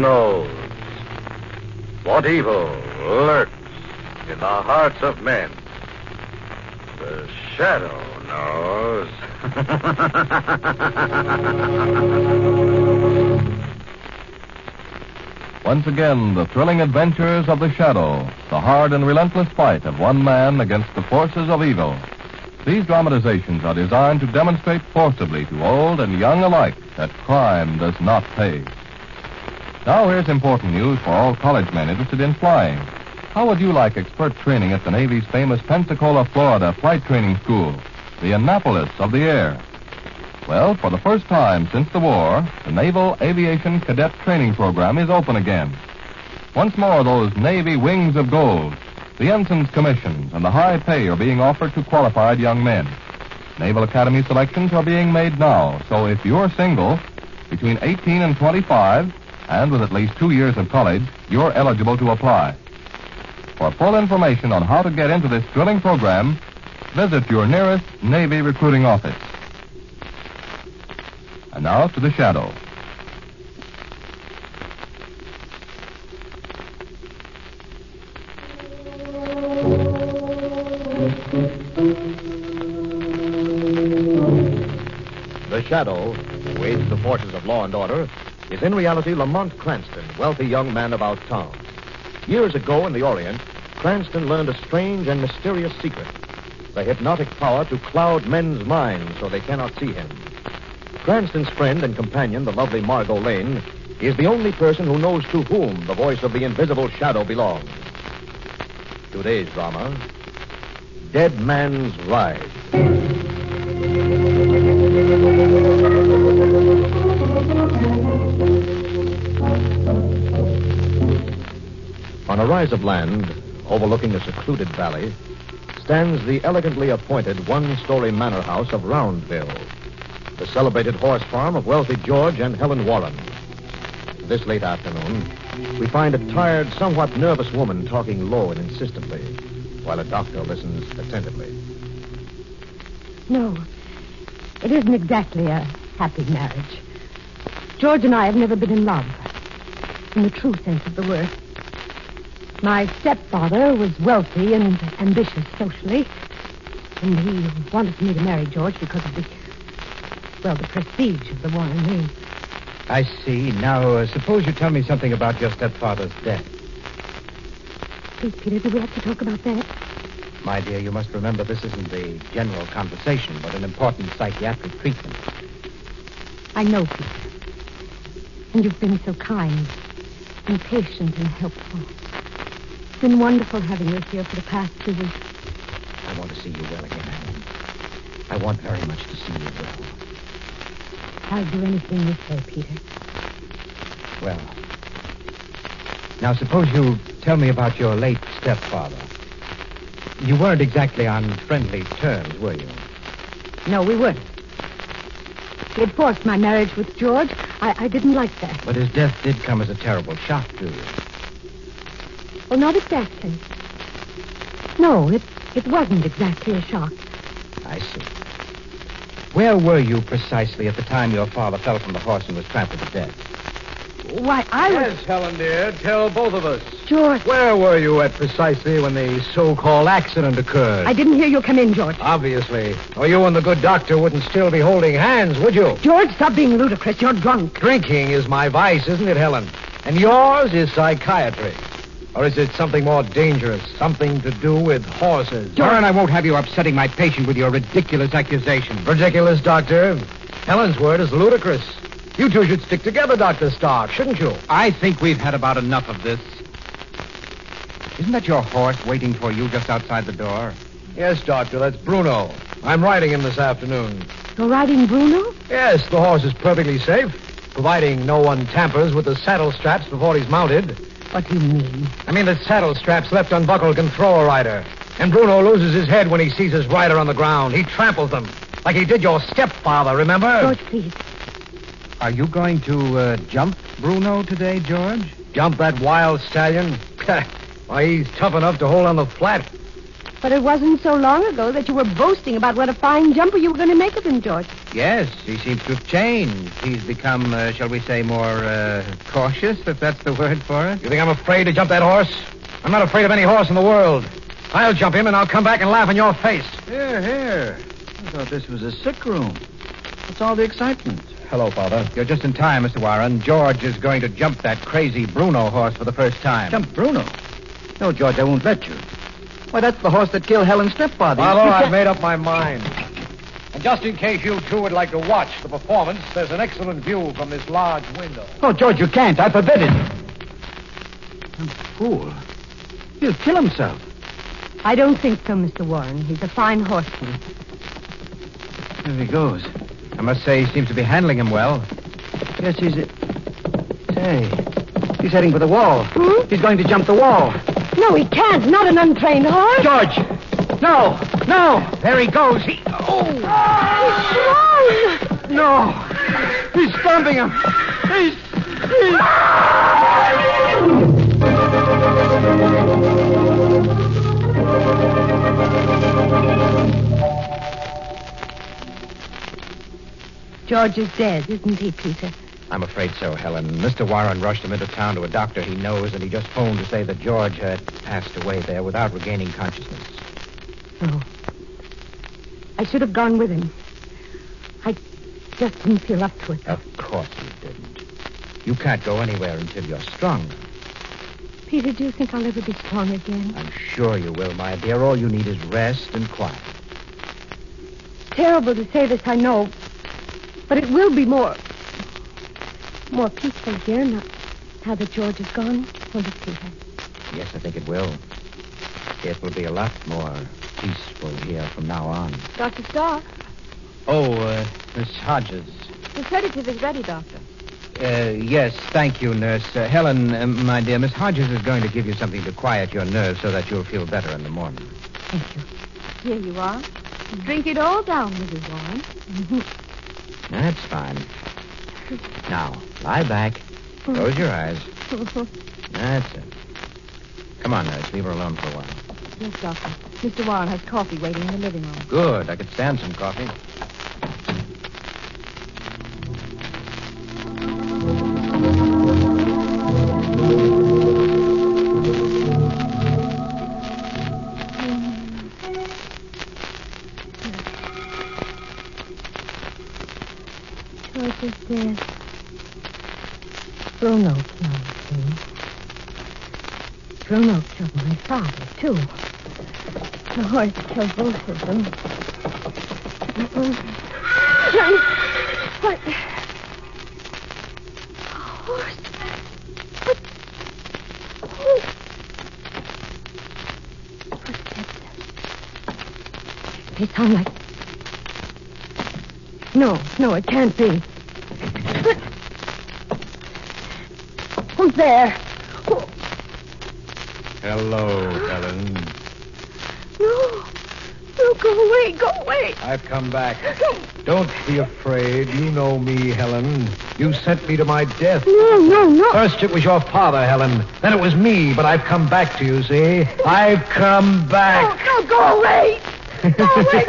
knows? What evil lurks in the hearts of men? The shadow knows. Once again, the thrilling adventures of the shadow, the hard and relentless fight of one man against the forces of evil. These dramatizations are designed to demonstrate forcibly to old and young alike that crime does not pay. Now here's important news for all college men interested in flying. How would you like expert training at the Navy's famous Pensacola, Florida Flight Training School, the Annapolis of the air? Well, for the first time since the war, the Naval Aviation Cadet Training Program is open again. Once more, those Navy wings of gold, the ensign's commissions, and the high pay are being offered to qualified young men. Naval Academy selections are being made now, so if you're single, between 18 and 25, and with at least 2 years of college, you're eligible to apply. For full information on how to get into this thrilling program, visit your nearest Navy recruiting office. And now to the shadow. The shadow, who aids the forces of law and order, is in reality Lamont Cranston, wealthy young man about town. Years ago in the Orient, Cranston learned a strange and mysterious secret: the hypnotic power to cloud men's minds so they cannot see him. Cranston's friend and companion, the lovely Margot Lane, is the only person who knows to whom the voice of the invisible shadow belongs. Today's drama, Dead Man's Ride. On a rise of land, overlooking a secluded valley, stands the elegantly appointed one-story manor house of Roundville, the celebrated horse farm of wealthy George and Helen Warren. This late afternoon, we find a tired, somewhat nervous woman talking low and insistently, while a doctor listens attentively. No, it isn't exactly a happy marriage. George and I have never been in love, in the true sense of the word. My stepfather was wealthy and ambitious socially, and he wanted me to marry George because of the prestige of the Warren name. I see. Now, suppose you tell me something about your stepfather's death. Please, Peter, do we have to talk about that? My dear, you must remember this isn't a general conversation, but an important psychiatric treatment. I know, Peter. And you've been so kind and patient and helpful. It's been wonderful having you here for the past 2 weeks. I want to see you well again, Helen. I want very much to see you well. I'll do anything you say, Peter. Well, now suppose you tell me about your late stepfather. You weren't exactly on friendly terms, were you? No, we weren't. He had forced my marriage with George. I didn't like that. But his death did come as a terrible shock to you. Well, not exactly. No, it wasn't exactly a shock. I see. Where were you precisely at the time your father fell from the horse and was trampled to death? Why, I was... Yes, Helen, dear. Tell both of us. George. Where were you at precisely when the so-called accident occurred? I didn't hear you come in, George. Obviously. Or you and the good doctor wouldn't still be holding hands, would you? George, stop being ludicrous. You're drunk. Drinking is my vice, isn't it, Helen? And yours is psychiatry. Or is it something more dangerous? Something to do with horses? Warren, I won't have you upsetting my patient with your ridiculous accusations. Ridiculous, Doctor. Helen's word is ludicrous. You two should stick together, Dr. Stark, shouldn't you? I think we've had about enough of this. Isn't that your horse waiting for you just outside the door? Yes, Doctor, that's Bruno. I'm riding him this afternoon. You're riding Bruno? Yes, the horse is perfectly safe, providing no one tampers with the saddle straps before he's mounted. What do you mean? I mean the saddle straps left unbuckled can throw a rider. And Bruno loses his head when he sees his rider on the ground. He tramples them, like he did your stepfather, remember? George, please. Are you going to jump Bruno today, George? Jump that wild stallion? Why, he's tough enough to hold on the flat. But it wasn't so long ago that you were boasting about what a fine jumper you were going to make of him, George. Yes, he seems to have changed. He's become, shall we say, more cautious, if that's the word for it. You think I'm afraid to jump that horse? I'm not afraid of any horse in the world. I'll jump him, and I'll come back and laugh in your face. Here. I thought this was a sick room. What's all the excitement? Hello, Father. You're just in time, Mr. Warren. George is going to jump that crazy Bruno horse for the first time. Jump Bruno? No, George, I won't let you. Why, that's the horse that killed Helen's stepfather. Father, I've made up my mind. And just in case you two would like to watch the performance, there's an excellent view from this large window. Oh, George, you can't. I forbid it. Fool. He'll kill himself. I don't think so, Mr. Warren. He's a fine horseman. There he goes. I must say he seems to be handling him well. Yes, Say, he's heading for the wall. Hmm? He's going to jump the wall. No, he can't. Not an untrained horse. George! No! No! There he goes. No! He's stomping him! He's... George is dead, isn't he, Peter? I'm afraid so, Helen. Mr. Warren rushed him into town to a doctor he knows, and he just phoned to say that George had passed away there without regaining consciousness. No. I should have gone with him. I just didn't feel up to it. Of course you didn't. You can't go anywhere until you're strong. Peter, do you think I'll ever be strong again? I'm sure you will, my dear. All you need is rest and quiet. Terrible to say this, I know. But it will be more peaceful here now that George is gone, won't it, Peter? Yes, I think it will. It will be a lot more peaceful here from now on. Dr. Starr, Oh, Miss Hodges. the sedative is ready, Doctor. Yes, thank you, Nurse. Helen, my dear, Miss Hodges is going to give you something to quiet your nerves so that you'll feel better in the morning. Thank you. Here you are. Drink it all down, Mrs. Warren. That's fine. Now, lie back. Close your eyes. That's it. Come on, Nurse. Leave her alone for a while. Yes, Doctor. Mr. Warren has coffee waiting in the living room. Good. I could stand some coffee. George is dead. Bruno killed me. Bruno killed my father, too. The horse killed both of them. What? Horse? What? Footsteps. They sound like... No, it can't be. Who's there? Hello, Helen. No, go away. I've come back. Don't be afraid. You know me, Helen. You sent me to my death. No. First it was your father, Helen. Then it was me, but I've come back to you, see? I've come back. No, go away. Go away.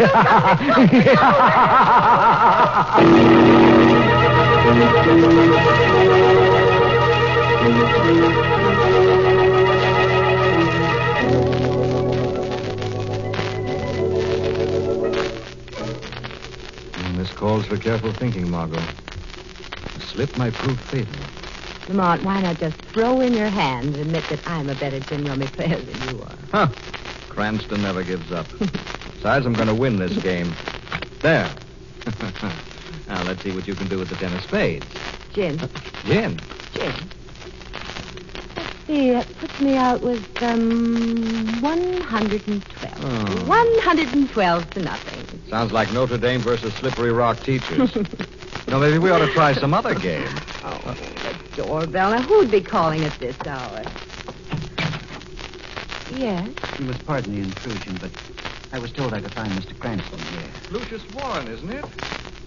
This calls for careful thinking, Margot. A slip might prove fatal. Lamont, why not just throw in your hand and admit that I'm a better General player than you are? Huh. Cranston never gives up. Besides, I'm going to win this game. There. Now, let's see what you can do with the 10 of spades. Gin. Gin. See, that puts me out with, 112. Oh. 112 to nothing. Sounds like Notre Dame versus Slippery Rock teachers. Maybe we ought to try some other game. Oh, the doorbell. Now, who'd be calling at this hour? Yes? You must pardon the intrusion, but I was told I could find Mr. Cranston here. Lucius Warren, isn't it?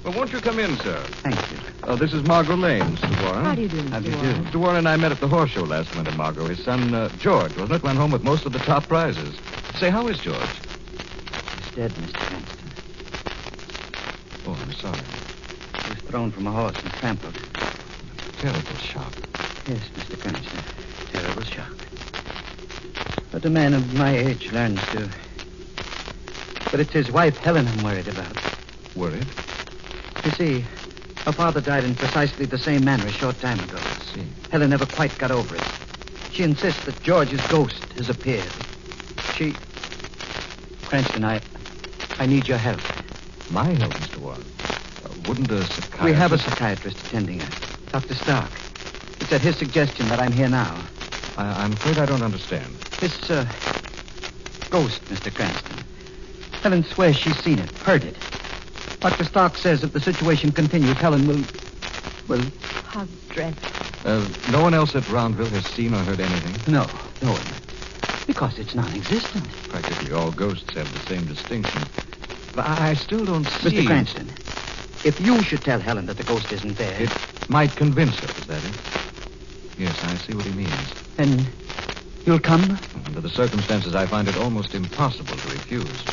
Well, won't you come in, sir? Thank you. This is Margot Lane, Mr. Warren. How do you do, Mr. How do you Warren? do? Mr. Warren and I met at the horse show last winter, Margot. His son, George, wasn't it? Went home with most of the top prizes. Say, how is George? He's dead, Mr. Cranston. Oh, I'm sorry. thrown from a horse and trampled. Terrible shock. Yes, Mr. Cranston. Terrible shock. But a man of my age learns to. But it's his wife, Helen, I'm worried about. Worried? You see, her father died in precisely the same manner a short time ago. I see. Helen never quite got over it. She insists that George's ghost has appeared. Cranston, I need your help. My help, Mr. Warren. Wouldn't a psychiatrist... We have a psychiatrist attending her, Dr. Stark. It's at his suggestion that I'm here now. I'm afraid I don't understand. This, ghost, Mr. Cranston. Helen swears she's seen it, heard it. Dr. Stark says if the situation continues, Helen will... How dreadful. No one else at Roundville has seen or heard anything? No one. Because it's non-existent. Practically all ghosts have the same distinction. But I still don't see... Mr. Cranston, if you should tell Helen that the ghost isn't there... It might convince her, is that it? Yes, I see what he means. Then you'll come? Under the circumstances, I find it almost impossible to refuse.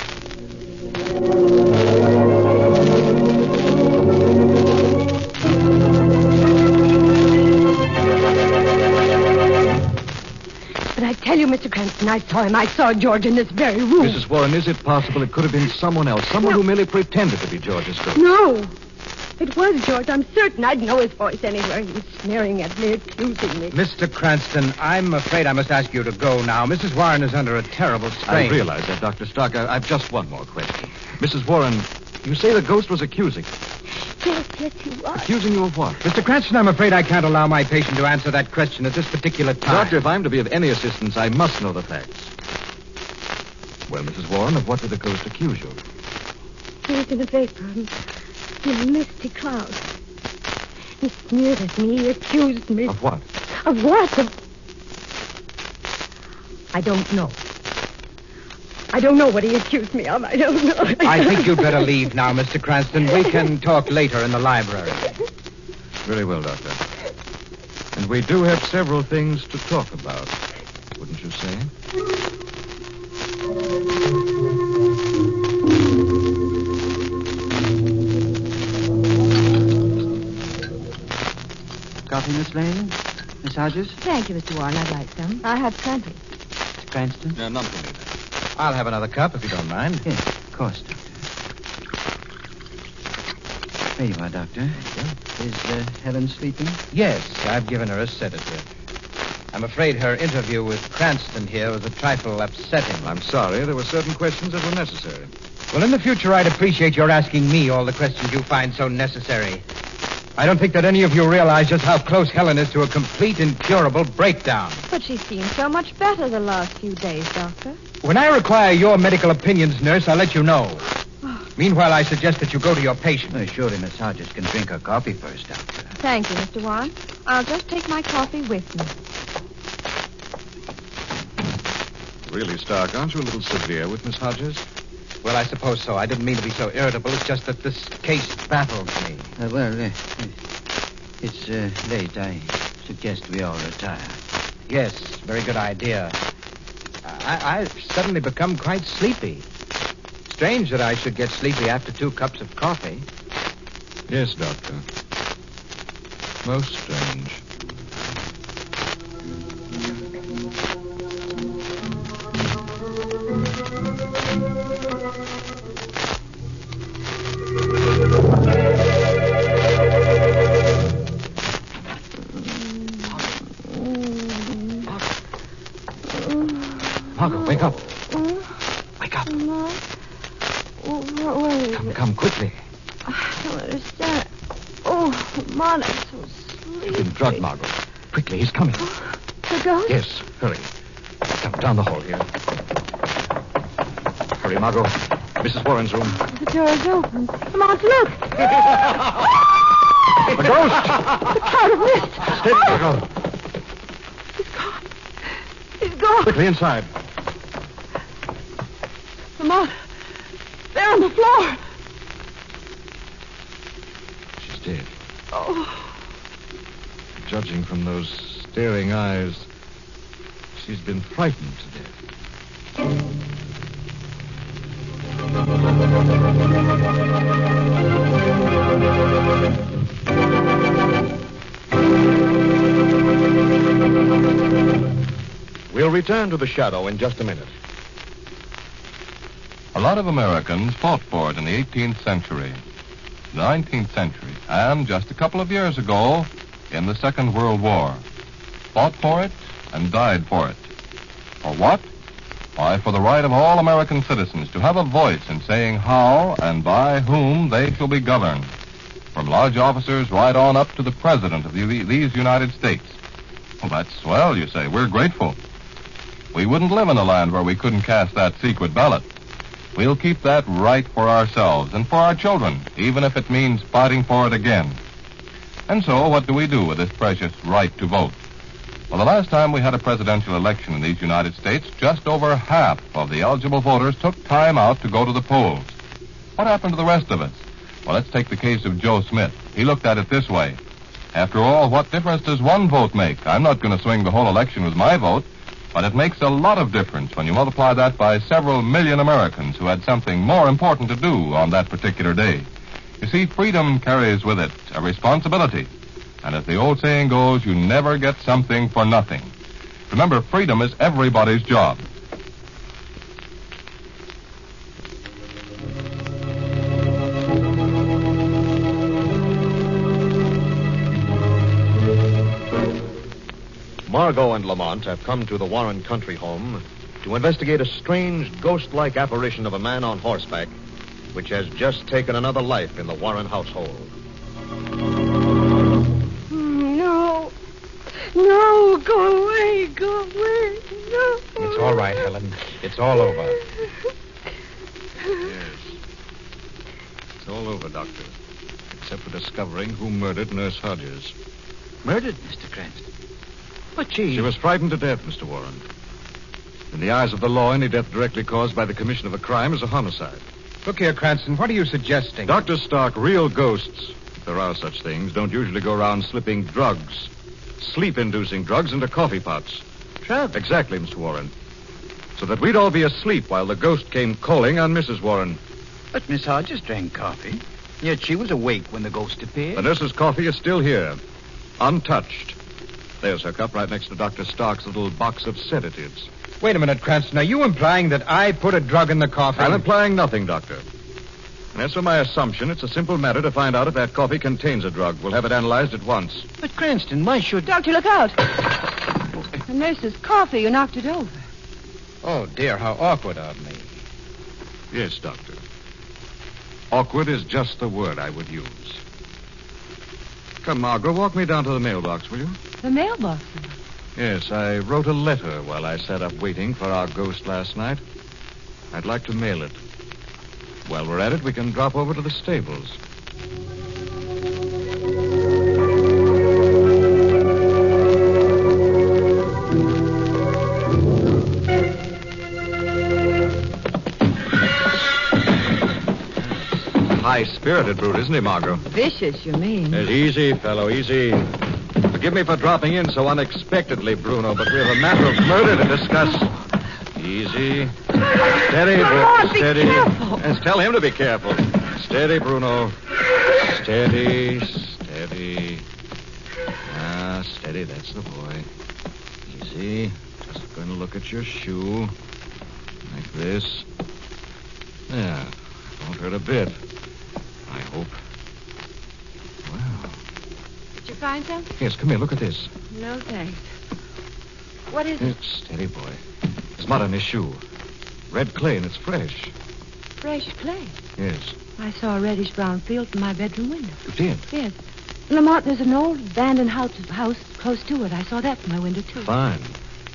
But I tell you, Mr. Cranston, I saw him. I saw George in this very room. Mrs. Warren, is it possible it could have been someone else? Someone who merely pretended to be George's ghost? No. It was George. I'm certain. I'd know his voice anywhere. He was sneering at me, accusing me. Mr. Cranston, I'm afraid I must ask you to go now. Mrs. Warren is under a terrible strain. I realize that, Dr. Stark. I've just one more question. Mrs. Warren, you say the ghost was accusing. Yes, he was. Accusing you of what? Mr. Cranston, I'm afraid I can't allow my patient to answer that question at this particular time. Doctor, if I'm to be of any assistance, I must know the facts. Well, Mrs. Warren, of what did the ghost accuse you? He was in a vapor, in a misty cloud. He sneered at me. He accused me. Of what? Of what? I don't know. I don't know what he accused me of. I don't know. I think you'd better leave now, Mr. Cranston. We can talk later in the library. Very well, Doctor. And we do have several things to talk about, wouldn't you say? Coffee, Miss Lane? Miss Hodges? Thank you, Mr. Warren. I'd like some. I have plenty. Mr. Cranston? None for me, then. I'll have another cup if you don't mind. Yes, of course, Doctor. There you are, Doctor. Is Helen sleeping? Yes, I've given her a sedative. I'm afraid her interview with Cranston here was a trifle upsetting. I'm sorry. There were certain questions that were necessary. Well, in the future, I'd appreciate your asking me all the questions you find so necessary. I don't think that any of you realize just how close Helen is to a complete, incurable breakdown. But she seems so much better the last few days, Doctor. When I require your medical opinions, nurse, I'll let you know. Meanwhile, I suggest that you go to your patient. Oh, surely Miss Hodges can drink her coffee first, Doctor. Thank you, Mr. Warren. I'll just take my coffee with me. Really, Stark, aren't you a little severe with Miss Hodges? Well, I suppose so. I didn't mean to be so irritable. It's just that this case baffles me. It's late. I suggest we all retire. Yes, very good idea. I've suddenly become quite sleepy. Strange that I should get sleepy after 2 cups of coffee. Yes, Doctor. Most strange. Margot, wake up. Wake up. Come quickly. I don't understand. Oh, Mom, I'm so sleepy. You've been drugged, Margot. Quickly, he's coming. The ghost? Yes, hurry. Down the hall here. Hurry, Margot. Mrs. Warren's room. The door is open. Come on, look. The ghost! The cloud of mist. Steady, Margot. He's gone. He's gone. Quickly inside. Lamont, there on the floor. She's dead. Oh. Judging from those staring eyes, she's been frightened to death. return to the shadow in just a minute. A lot of Americans fought for it in the 18th century, the 19th century, and just a couple of years ago in the Second World War. Fought for it and died for it. For what? Why, for the right of all American citizens to have a voice in saying how and by whom they shall be governed. From lodge officers right on up to the President of these United States. Well, that's swell, you say. We're grateful. We wouldn't live in a land where we couldn't cast that secret ballot. We'll keep that right for ourselves and for our children, even if it means fighting for it again. And so, what do we do with this precious right to vote? Well, the last time we had a presidential election in these United States, just over half of the eligible voters took time out to go to the polls. What happened to the rest of us? Well, let's take the case of Joe Smith. He looked at it this way. After all, what difference does one vote make? I'm not going to swing the whole election with my vote, but it makes a lot of difference when you multiply that by several million Americans who had something more important to do on that particular day. You see, freedom carries with it a responsibility. And as the old saying goes, you never get something for nothing. Remember, freedom is everybody's job. Margot and Lamont have come to the Warren country home to investigate a strange, ghost-like apparition of a man on horseback, which has just taken another life in the Warren household. No, go away, no. It's all right, Helen. It's all over. Yes. It's all over, Doctor. Except for discovering who murdered Nurse Hodges. Murdered, Mr. Cranston? But she... She was frightened to death, Mr. Warren. In the eyes of the law, any death directly caused by the commission of a crime is a homicide. Look here, Cranston, what are you suggesting? Dr. Stark, real ghosts, if there are such things, don't usually go around slipping drugs, sleep-inducing drugs into coffee pots. Drugs? Exactly, Mr. Warren. So that we'd all be asleep while the ghost came calling on Mrs. Warren. But Miss Hodges drank coffee. Yet she was awake when the ghost appeared. The nurse's coffee is still here, untouched. There's her cup right next to Dr. Stark's little box of sedatives. Wait a minute, Cranston. Are you implying that I put a drug in the coffee? I'm implying nothing, Doctor. And as for my assumption, it's a simple matter to find out if that coffee contains a drug. We'll have it analyzed at once. But Cranston, why should... Doctor, look out. The nurse's coffee. You knocked it over. Oh, dear, how awkward of me. Yes, Doctor. Awkward is just the word I would use. Come, Margot, walk me down to the mailbox, will you? The mailbox? Yes, I wrote a letter while I sat up waiting for our ghost last night. I'd like to mail it. While we're at it, we can drop over to the stables. High-spirited brute, isn't he, Margot? Vicious, you mean? Yes, easy, fellow, easy. Forgive me for dropping in so unexpectedly, Bruno, but we have a matter of murder to discuss. Easy. Steady, Bruno. Steady. Yes, tell him to be careful. Steady, Bruno. Steady, steady. Ah, steady, that's the boy. Easy. Just going to look at your shoe. Like this. Yeah, won't hurt a bit. I hope. Wow. Did you find something? Yes, come here, look at this. No, thanks. What is it? Steady, boy. It's mud on his shoe. Red clay, and it's fresh. Fresh clay. Yes. I saw a reddish-brown field from my bedroom window. You did? Yes. Lamont, there's an old abandoned house close to it. I saw that from my window, too. Fine.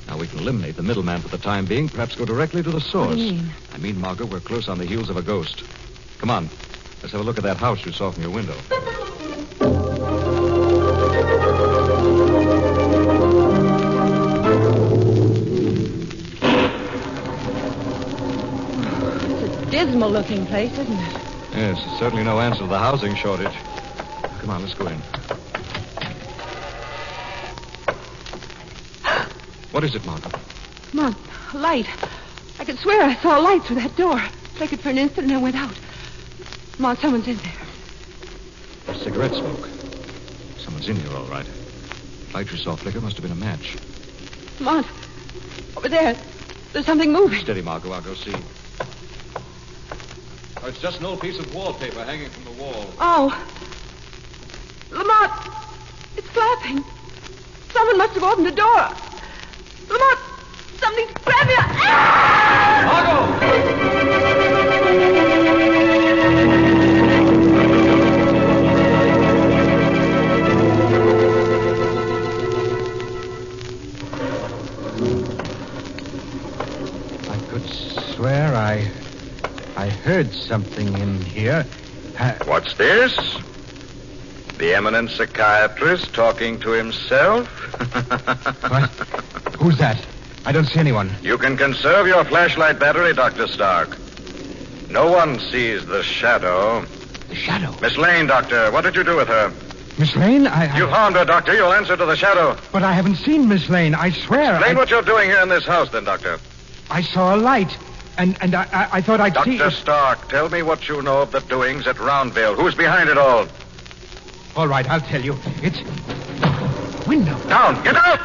Now we can eliminate the middleman for the time being, perhaps go directly to the source. What do you mean? I mean, Margot, we're close on the heels of a ghost. Come on. Let's have a look at that house you saw from your window. It's a dismal-looking place, isn't it? Yes, it's certainly no answer to the housing shortage. Come on, let's go in. What is it, Margot? Lamont, a light. I could swear I saw a light through that door. Flickered for an instant and then went out. Lamont, someone's in there. There's cigarette smoke. Someone's in here, all right. Light you saw flicker must have been a match. Lamont, Over there. There's something moving. Steady, Margot. I'll go see. Oh, it's just an old piece of wallpaper hanging from the wall. Oh. Lamont, it's flapping. Someone must have opened the door. Lamont, something's grabbing me. Ah! I could swear I heard something in here. What's this? The eminent psychiatrist talking to himself? What? Who's that? I don't see anyone. You can conserve your flashlight battery, Dr. Stark. No one sees the shadow. The shadow? Miss Lane, Doctor, what did you do with her? Miss Lane? You harmed her, Doctor. You'll answer to the shadow. But I haven't seen Miss Lane. I swear. Explain what you're doing here in this house, then, Doctor. I saw a light, and I thought I'd see... Dr. Stark, tell me what you know of the doings at Roundville. Who's behind it all? All right, I'll tell you. It's... window. Down! Get out!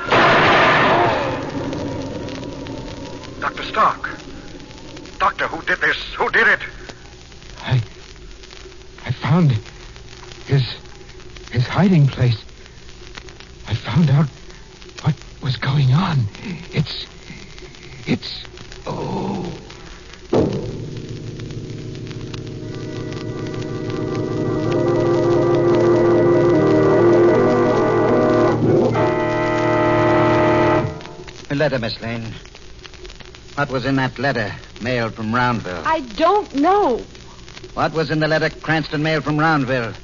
Dr. Stark. Doctor, who did this? Who did it? I found his hiding place. I found out what was going on. It's... oh... A letter, Miss Lane. What was in that letter mailed from Roundville? I don't know. What was in the letter Cranston mailed from Roundville?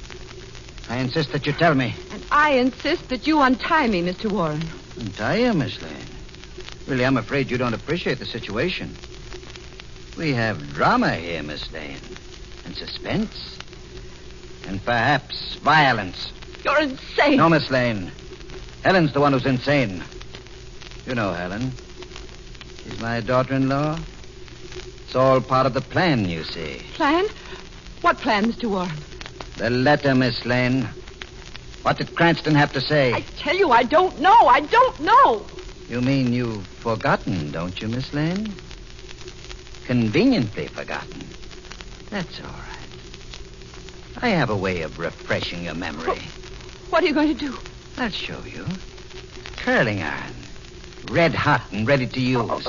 I insist that you tell me. And I insist that you untie me, Mr. Warren. Untie you, Miss Lane? Really, I'm afraid you don't appreciate the situation. We have drama here, Miss Lane. And suspense. And perhaps violence. You're insane. No, Miss Lane. Helen's the one who's insane. You know Helen. She's my daughter-in-law. It's all part of the plan, you see. Plan? What plan, Mr. Warren? The letter, Miss Lane. What did Cranston have to say? I tell you, I don't know. I don't know. You mean you've forgotten, don't you, Miss Lane? Conveniently forgotten. That's all right. I have a way of refreshing your memory. What are you going to do? I'll show you. Curling iron. Red hot and ready to use.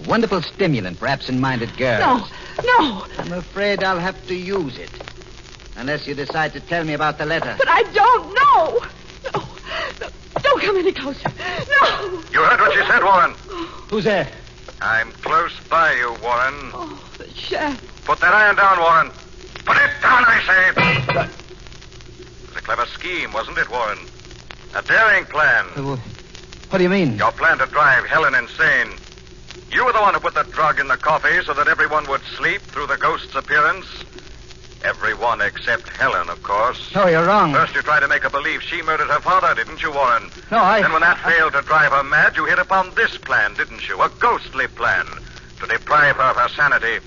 Wonderful stimulant for absent-minded girls. No. I'm afraid I'll have to use it. Unless you decide to tell me about the letter. But I don't know. No. Don't come any closer. No. You heard what she said, Warren. Who's there? I'm close by you, Warren. Oh, the shaft. Put that iron down, Warren. Put it down, I say. It was a clever scheme, wasn't it, Warren? A daring plan. What do you mean? Your plan to drive Helen insane. You were the one who put the drug in the coffee so that everyone would sleep through the ghost's appearance. Everyone except Helen, of course. No, you're wrong. First you tried to make her believe she murdered her father, didn't you, Warren? No, Then when that failed to drive her mad, you hit upon this plan, didn't you? A ghostly plan to deprive her of her sanity.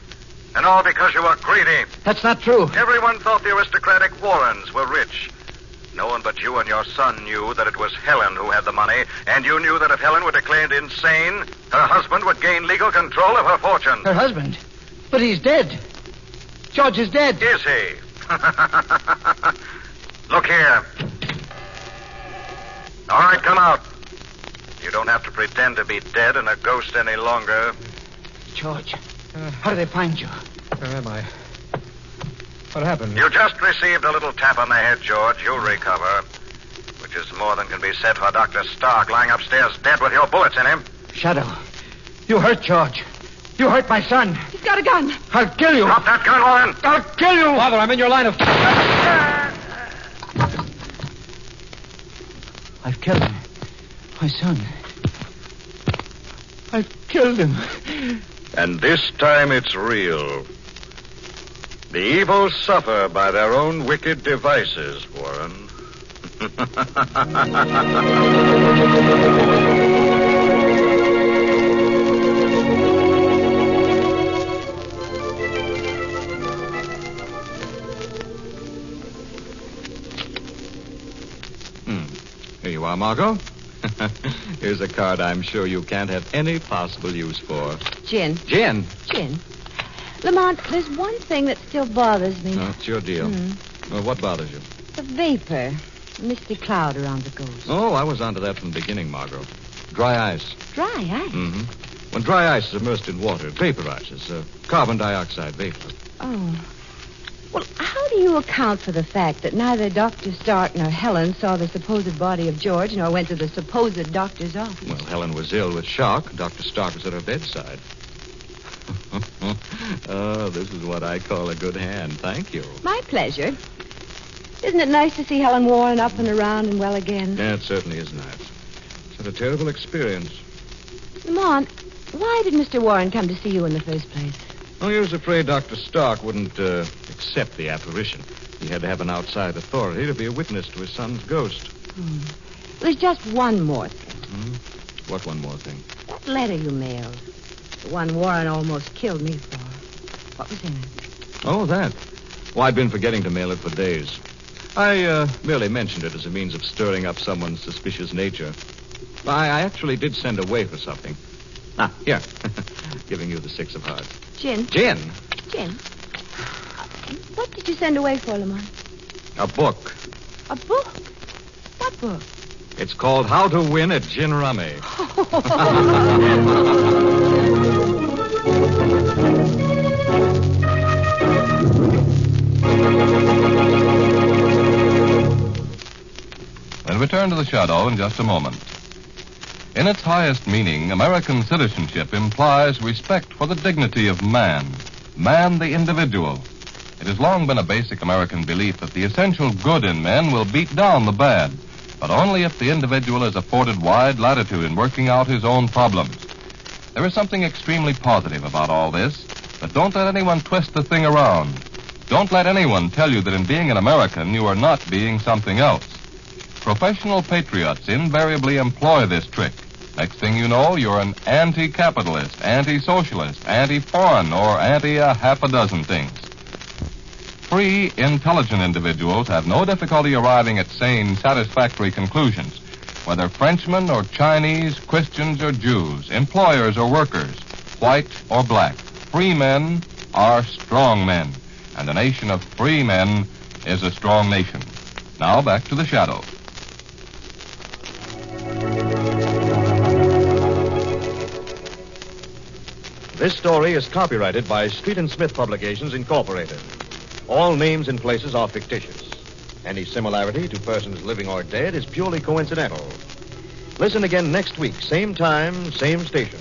And all because you were greedy. That's not true. Everyone thought the aristocratic Warrens were rich. No one but you and your son knew that it was Helen who had the money, and you knew that if Helen were declared insane, her husband would gain legal control of her fortune. Her husband? But he's dead. George is dead. Is he? Look here. All right, come out. You don't have to pretend to be dead and a ghost any longer. George, how did they find you? Where am I? What happened? You just received a little tap on the head, George. You'll recover. Which is more than can be said for Dr. Stark lying upstairs dead with your bullets in him. Shadow, you hurt George. You hurt my son. He's got a gun. I'll kill you. Drop that gun, Warren. I'll kill you. Father, I'm in your line of... I've killed him. My son. I've killed him. And this time it's real. The evil suffer by their own wicked devices, Warren. Here you are, Margot. Here's a card I'm sure you can't have any possible use for. Gin. Gin? Gin. Lamont, there's one thing that still bothers me. Oh, it's your deal. Well, what bothers you? The vapor. The misty cloud around the ghost. Oh, I was onto that from the beginning, Margot. Dry ice. Dry ice? Mm-hmm. When dry ice is immersed in water, it vaporizes. Carbon dioxide vapor. Oh. Well, how do you account for the fact that neither Dr. Stark nor Helen saw the supposed body of George nor went to the supposed doctor's office? Well, Helen was ill with shock. Dr. Stark was at her bedside. Oh, this is what I call a good hand. Thank you. My pleasure. Isn't it nice to see Helen Warren up and around and well again? Yeah, it certainly is nice. It's had a terrible experience. Lamont, why did Mr. Warren come to see you in the first place? Oh, he was afraid Dr. Stark wouldn't accept the apparition. He had to have an outside authority to be a witness to his son's ghost. There's just one more thing. What one more thing? That letter you mailed. The one Warren almost killed me for. What was in it? Oh, that. Well, I'd been forgetting to mail it for days. I merely mentioned it as a means of stirring up someone's suspicious nature. I actually did send away for something. Ah, here. Giving you the 6 of hearts. Gin. Gin? Gin. What did you send away for, Lamont? A book. A book? What book? It's called How to Win at Gin Rummy. We'll return to the shadow in just a moment. In its highest meaning, American citizenship implies respect for the dignity of man the individual. It has long been a basic American belief that the essential good in men will beat down the bad, but only if the individual is afforded wide latitude in working out his own problems. There is something extremely positive about all this, but don't let anyone twist the thing around. Don't let anyone tell you that in being an American, you are not being something else. Professional patriots invariably employ this trick. Next thing you know, you're an anti-capitalist, anti-socialist, anti-foreign, or anti-half a dozen things. Free, intelligent individuals have no difficulty arriving at sane, satisfactory conclusions, whether Frenchmen or Chinese, Christians or Jews, employers or workers, white or black. Free men are strong men, and a nation of free men is a strong nation. Now back to the shadow. This story is copyrighted by Street and Smith Publications, Incorporated. All names and places are fictitious. Any similarity to persons living or dead is purely coincidental. Listen again next week, same time, same station,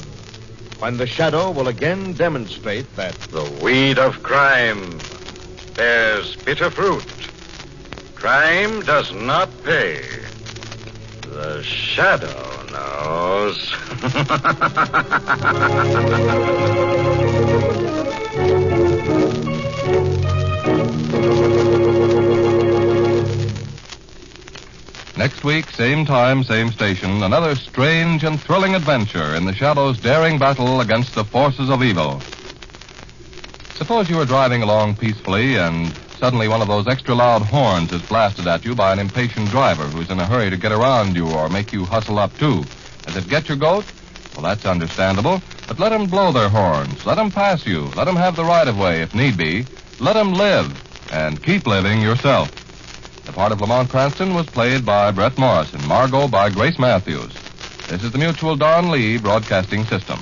when the shadow will again demonstrate that The weed of crime bears bitter fruit. Crime does not pay. The shadow knows. Next week, same time, same station, another strange and thrilling adventure in the Shadow's daring battle against the forces of evil. Suppose you are driving along peacefully and suddenly one of those extra loud horns is blasted at you by an impatient driver who's in a hurry to get around you or make you hustle up too. Does it get your goat? Well, that's understandable, but let them blow their horns. Let them pass you. Let them have the right of way if need be. Let them live, and keep living yourself. The part of Lamont Cranston was played by Brett Morrison, Margot by Grace Matthews. This is the Mutual Don Lee Broadcasting System.